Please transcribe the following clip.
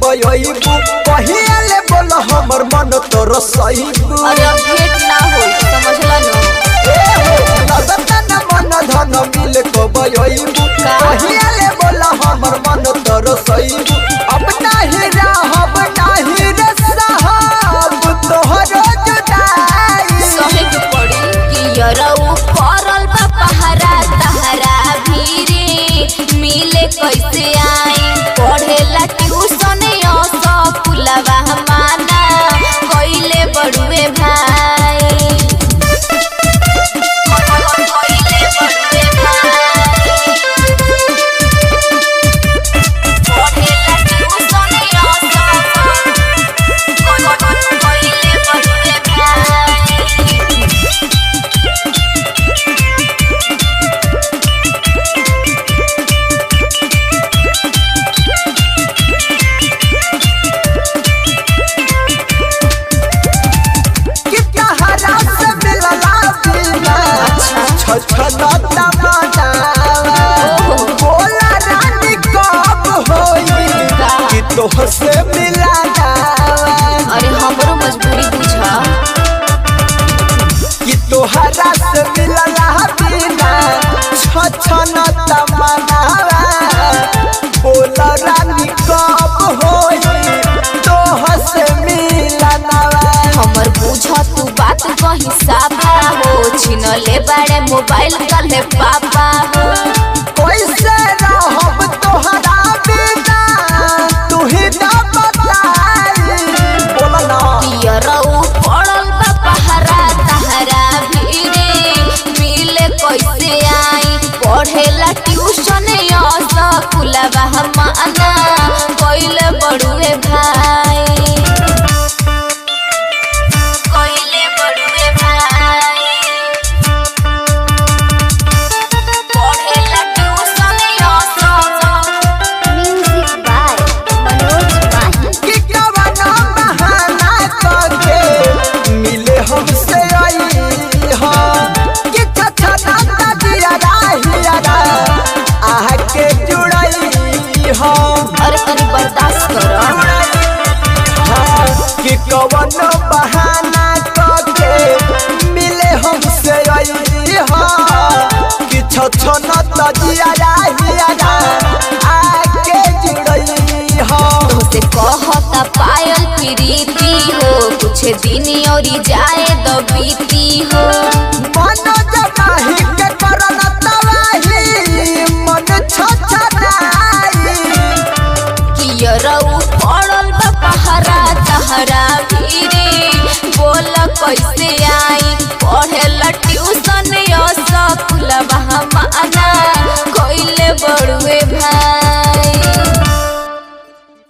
कबयबू कहियाले बोल हमर मन तोर सहीबू। अरे भेंट ना हो समझला न ए हो लगतन मन धन मिल कबयबू कहियाले बोल हमर मन तोर सहीबू। अब नाही रहब नाही रे साहब तोहरो जुदाई सहे के पड़ी कि यरऊ परल बा पहरा तहरा भीरे मिले कैसे आई पढ़ेला ट्यूशन स्कूलवा माना कइले बड़ुए भाई कइले बड़ुए भाई पढ़ेला ट्यूशन कइले बड़ुए भाई। छछनता मनावा बोला रानी कब होई कि तोहसे मिलाना। अरे हमरो मजबूरी बुझा कि तोहरा से मिलला बिना छछनता मनावा बोला रानी कब होई तोहसे मिलाना। हमर बुझा तू बात कहीं साफा हो छिनले बड़े मोबाइल कले पापा हो कैसे रहब तोहरा बिना तू ही ना बताई बोला ना। यरऊ पड़ल बा पहरा तहरा भीरे मिले कैसे आई पढ़ेला ट्यूशन स्कूलवा माना कइले बड़ुए भाई कइले बड़ुए भाई पढ़ेला ट्यूशन म्यूजिक बाय मनोज माही कि कवना बहाना करके मिले हमसे आई हा कि छछना दियारा हियारा आके जुड़ई हा। अरे तनी बर्दाश्त कर कि कवना बहाना करके मिले हमसे आई हा कि छछना दियारा हियारा आके जुड़ई हा। तुमसे कहता पायल प्रीति हो कुछ दिन और जाए दो बीती हो